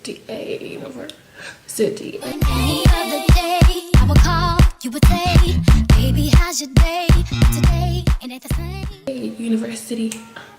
university, university. Any other day, I would call, you would say, baby, how's your day? Today, ain't it the same? University.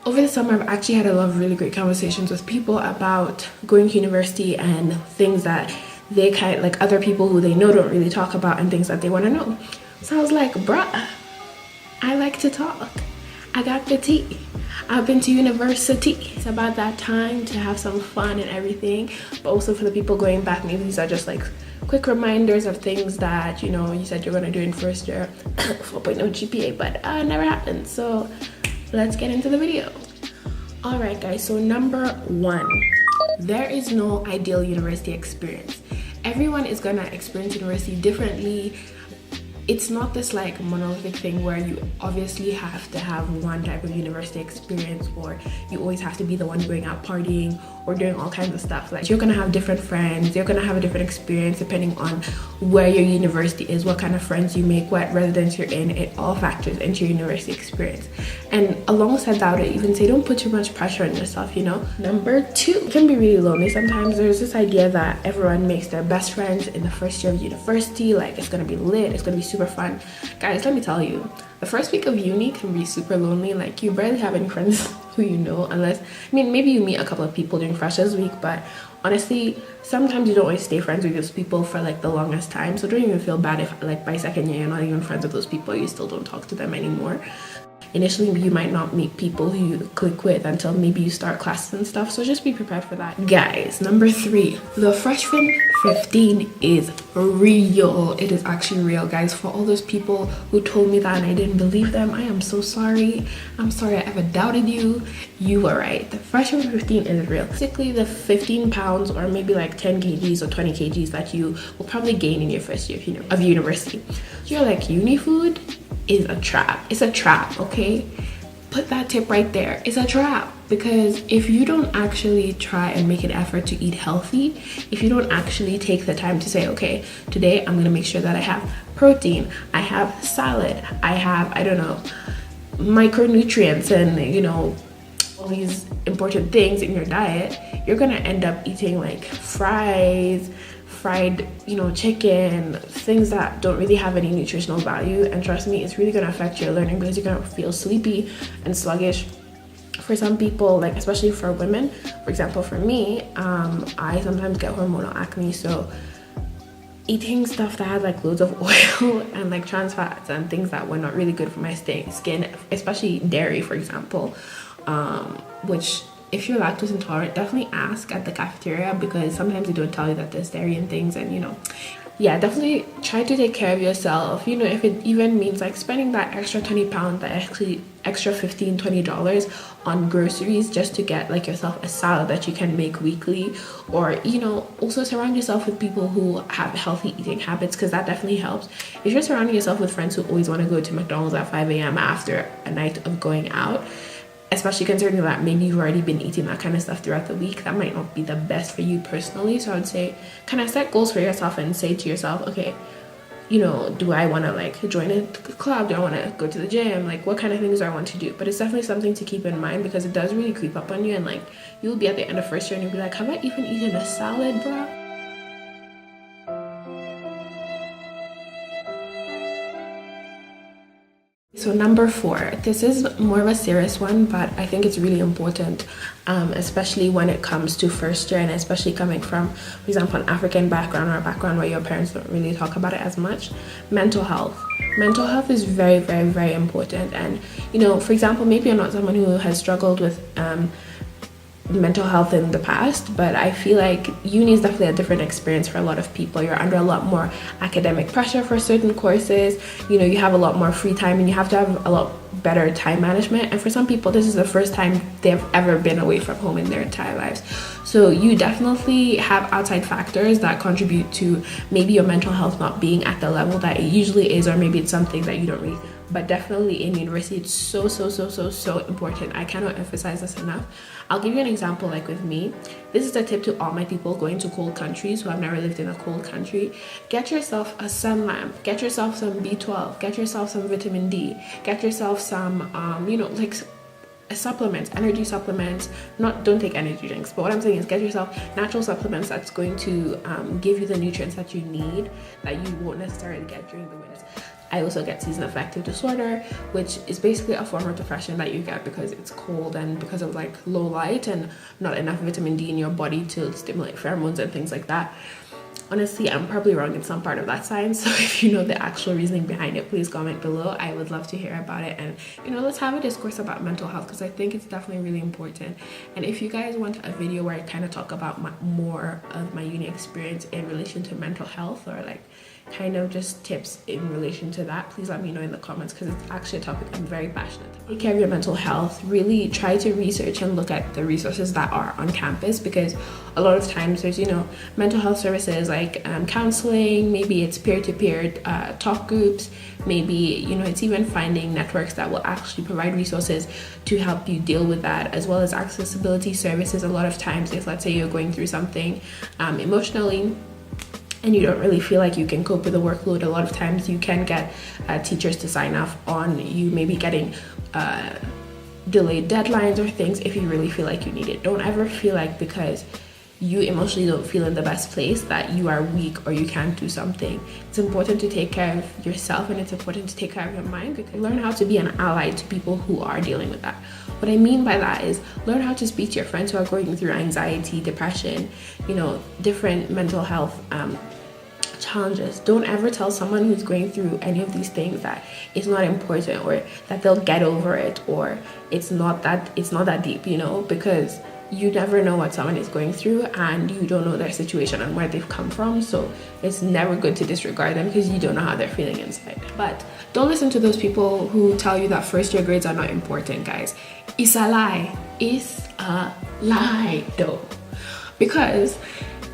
Over the summer, I've actually had a lot of really great conversations with people about going to university and things that they like other people who they know don't really talk about and things that they want to know. So I was like, bruh, I like to talk. I got the tea. I've been to university. It's about that time to have some fun and everything, but also for the people going back, maybe these are just like quick reminders of things that, you know, you said you're going to do in first year. 4.0 GPA, but never happened. So let's get into the video. All right, guys, so number one, there is no ideal university experience. Everyone is gonna experience university differently. It's not this like monolithic thing where you obviously have to have one type of university experience, or you always have to be the one going out partying or doing all kinds of stuff. Like, you're gonna have different friends, you're gonna have a different experience depending on where your university is, what kind of friends you make, what residence you're in. It all factors into your university experience. And alongside that, I would even say don't put too much pressure on yourself, you know. Number two, it can be really lonely sometimes. There's this idea that everyone makes their best friends in the first year of university, like it's gonna be lit, it's gonna be super fun. Guys, let me tell you, the first week of uni can be super lonely. Like, you barely have any friends who you know, unless, I mean, maybe you meet a couple of people during freshers week, but honestly, sometimes you don't always stay friends with those people for like the longest time. So don't even feel bad if like by second year you're not even friends with those people, you still don't talk to them anymore. Initially, you might not meet people who you click with until maybe you start classes and stuff, so just be prepared for that. Guys, number three, the freshman 15 is real. It is actually real, guys. For all those people who told me that and I didn't believe them, I am so sorry. I'm sorry I ever doubted you. You were right. The freshman 15 is real. Basically, the 15 pounds or maybe like 10 kgs or 20 kgs that you will probably gain in your first year of university. You're like, uni food is a trap. It's a trap, okay? Put that tip right there. It's a trap, because if you don't actually try and make an effort to eat healthy, if you don't actually take the time to say, okay, today I'm gonna make sure that I have protein, I have salad, I have, I don't know, micronutrients and, you know, all these important things in your diet, you're gonna end up eating like fried, you know, chicken, things that don't really have any nutritional value. And trust me, it's really gonna affect your learning, because you're gonna feel sleepy and sluggish. For some people, like especially for women, for example, for me, I sometimes get hormonal acne, so eating stuff that had like loads of oil and like trans fats and things that were not really good for my skin, especially dairy, for example, which, if you're lactose intolerant, definitely ask at the cafeteria, because sometimes they don't tell you that there's dairy and things. And, you know, yeah, definitely try to take care of yourself. You know, if it even means like spending that extra 20 pounds, that actually extra $15-20 on groceries just to get like yourself a salad that you can make weekly. Or, you know, also surround yourself with people who have healthy eating habits, because that definitely helps. If you're surrounding yourself with friends who always want to go to McDonald's at 5 a.m. after a night of going out, especially considering that maybe you've already been eating that kind of stuff throughout the week, that might not be the best for you personally. So I would say kind of set goals for yourself and say to yourself, okay, you know, do I want to like join a club? Do I want to go to the gym? Like, what kind of things do I want to do? But it's definitely something to keep in mind, because it does really creep up on you, and like you'll be at the end of first year and you'll be like, have I even eaten a salad, bro? So number four, this is more of a serious one, but I think it's really important, especially when it comes to first year, and especially coming from, for example, an African background, or a background where your parents don't really talk about it as much. Mental health. Mental health is very, very, very important. And, you know, for example, maybe you're not someone who has struggled with mental health in the past, but I feel like uni is definitely a different experience for a lot of people. You're under a lot more academic pressure for certain courses, you know, you have a lot more free time, and you have to have a lot better time management. And for some people, this is the first time they've ever been away from home in their entire lives. So you definitely have outside factors that contribute to maybe your mental health not being at the level that it usually is, or maybe it's something that you don't really. But definitely in university, it's so important. I cannot emphasize this enough. I'll give you an example. Like with me, this is a tip to all my people going to cold countries who have never lived in a cold country. Get yourself a sun lamp, get yourself some B12, get yourself some vitamin D, get yourself some you know, like supplements, energy supplements. Don't take energy drinks, but what I'm saying is get yourself natural supplements that's going to give you the nutrients that you need that you won't necessarily get during the winters. I also get season affective disorder, which is basically a form of depression that you get because it's cold and because of like low light and not enough vitamin D in your body to stimulate pheromones and things like that. Honestly, I'm probably wrong in some part of that science, so if you know the actual reasoning behind it, please comment below. I would love to hear about it, and let's have a discourse about mental health because I think it's definitely really important. And if you guys want a video where I kind of talk about more of my uni experience in relation to mental health, or like kind of just tips in relation to that, please let me know in the comments because it's actually a topic I'm very passionate about. Take care of your mental health. Really try to research and look at the resources that are on campus, because a lot of times there's mental health services like counseling, maybe it's peer-to-peer talk groups, maybe it's even finding networks that will actually provide resources to help you deal with that, as well as accessibility services. A lot of times, if let's say you're going through something emotionally and you don't really feel like you can cope with the workload, a lot of times you can get teachers to sign off on you maybe getting delayed deadlines or things if you really feel like you need it. Don't ever feel like because you emotionally don't feel in the best place that you are weak or you can't do something. It's important to take care of yourself, and it's important to take care of your mind, because learn how to be an ally to people who are dealing with that. What I mean by that is learn how to speak to your friends who are going through anxiety, depression, different mental health challenges. Don't ever tell someone who's going through any of these things that it's not important, or that they'll get over it, or it's not that deep, because you never know what someone is going through and you don't know their situation and where they've come from. So it's never good to disregard them because you don't know how they're feeling inside. But don't listen to those people who tell you that first year grades are not important, guys. It's a lie. It's a lie though, because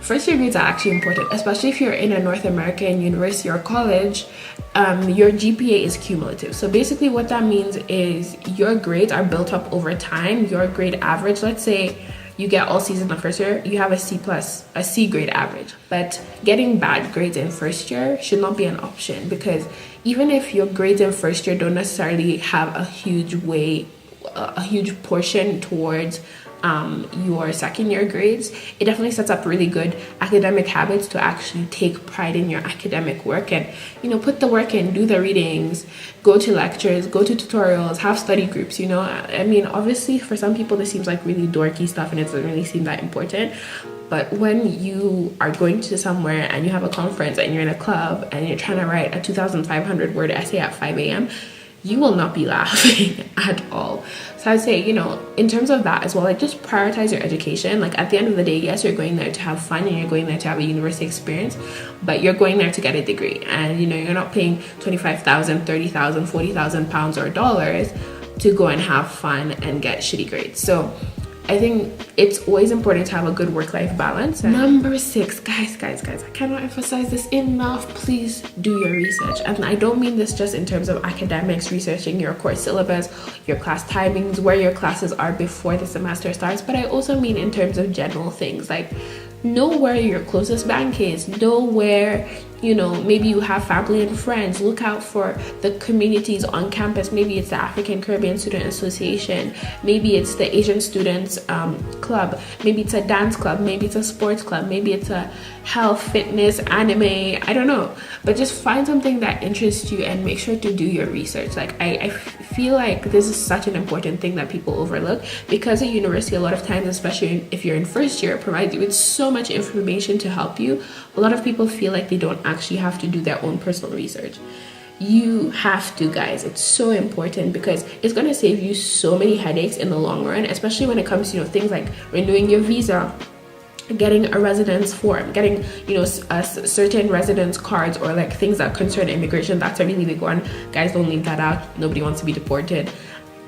first year grades are actually important, especially if you're in a North American university or college. Your GPA is cumulative. So basically what that means is your grades are built up over time. Your grade average, let's say you get all C's in the first year, you have a C grade average. But getting bad grades in first year should not be an option, because even if your grades in first year don't necessarily have a huge portion towards your second year grades, it definitely sets up really good academic habits to actually take pride in your academic work and put the work in, do the readings, go to lectures, go to tutorials, have study groups. I mean, obviously for some people this seems like really dorky stuff and it doesn't really seem that important, but when you are going to somewhere and you have a conference and you're in a club and you're trying to write a 2,500 word essay at 5 a.m, you will not be laughing at all. So I'd say, in terms of that as well, like just prioritize your education. Like at the end of the day, yes, you're going there to have fun and you're going there to have a university experience, but you're going there to get a degree, and you're not paying 25,000, 30,000, 40,000 pounds or dollars to go and have fun and get shitty grades. So I think it's always important to have a good work-life balance. Number 6, guys, I cannot emphasize this enough. Please do your research. And I don't mean this just in terms of academics, researching your course syllabus, your class timings, where your classes are before the semester starts, but I also mean in terms of general things like know where your closest bank is, know where maybe you have family and friends. Look out for the communities on campus. Maybe it's the African Caribbean Student Association, maybe it's the Asian Students Club, maybe it's a dance club, maybe it's a sports club, maybe it's a health, fitness, anime, I don't know, but just find something that interests you and make sure to do your research. Like I feel like this is such an important thing that people overlook, because at university a lot of times, especially if you're in first year, it provides you with so much information to help you. A lot of people feel like they don't actually have to do their own personal research. You have to, guys. It's so important because it's going to save you so many headaches in the long run, especially when it comes to things like renewing your visa, getting a residence form, getting certain residence cards, or like things that concern immigration. That's a really big one, guys. Don't leave that out. Nobody wants to be deported.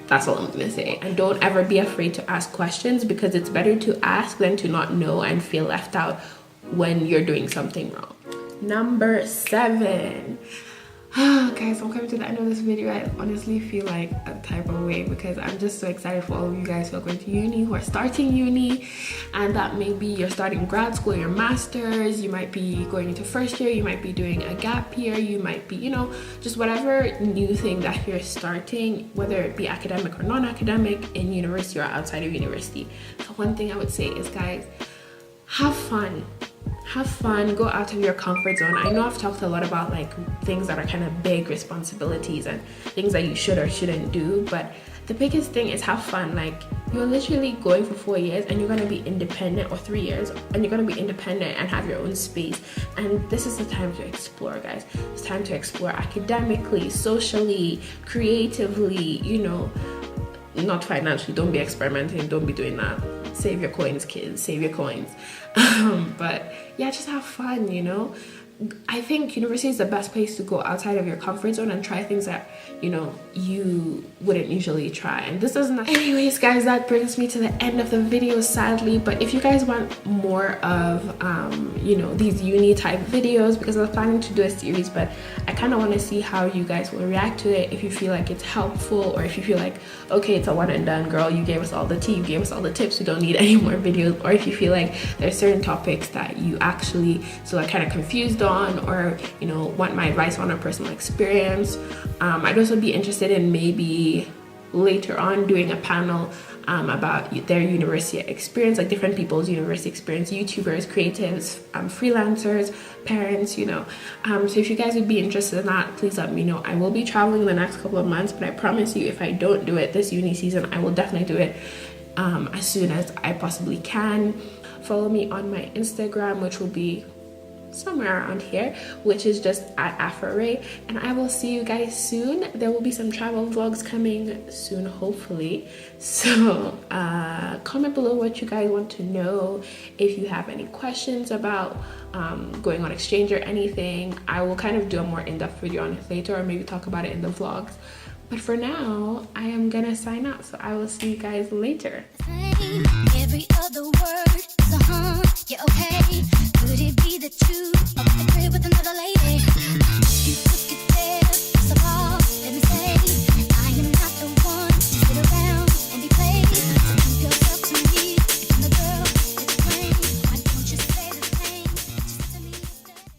That's all I'm gonna say. And don't ever be afraid to ask questions, because it's better to ask than to not know and feel left out when you're doing something wrong. Number 7. Okay, guys, I'm coming to the end of this video. I honestly feel like a type of way because I'm just so excited for all of you guys who are going to uni, who are starting uni, and that maybe you're starting grad school, your masters, you might be going into first year, you might be doing a gap year, you might be, you know, just whatever new thing that you're starting, whether it be academic or non-academic, in university or outside of university. So one thing I would say is, guys, have fun. Have fun, go out of your comfort zone. I know I've talked a lot about like things that are kind of big responsibilities and things that you should or shouldn't do, but the biggest thing is have fun. Like, you're literally going for 4 years and you're going to be independent, or 3 years, and you're going to be independent and have your own space. And this is the time to explore, guys. It's time to explore academically, socially, creatively, you know, not financially. Don't be experimenting, don't be doing that. Save your coins, kids, save your coins. But yeah, just have fun, you know. I think university is the best place to go outside of your comfort zone and try things that, you know, you wouldn't usually try. And this doesn't. Anyways, guys, that brings me to the end of the video, sadly. But if you guys want more of you know, these uni type videos, because I was planning to do a series, but I kind of want to see how you guys will react to it. If you feel like it's helpful, or if you feel like, okay, it's a one and done, girl, you gave us all the tea, you gave us all the tips, we don't need any more videos. Or if you feel like there's certain topics that you actually are kind of confused on, or, you know, want my advice on a personal experience. I'd also be interested in maybe later on doing a panel about their university experience, like different people's university experience, YouTubers, creatives, freelancers, parents, you know. So if you guys would be interested in that, please let me know. I will be traveling the next couple of months, but I promise you, if I don't do it this uni season, I will definitely do it as soon as I possibly can. Follow me on my Instagram, which will be somewhere around here, which is just at AfroRay, and I will see you guys soon. There will be some travel vlogs coming soon, hopefully. So comment below what you guys want to know. If you have any questions about going on exchange or anything, I will kind of do a more in-depth video on it later, or maybe talk about it in the vlogs. But for now, I am gonna sign out, so I will see you guys later. Every other word is a yeah, okay. Could it be the truth?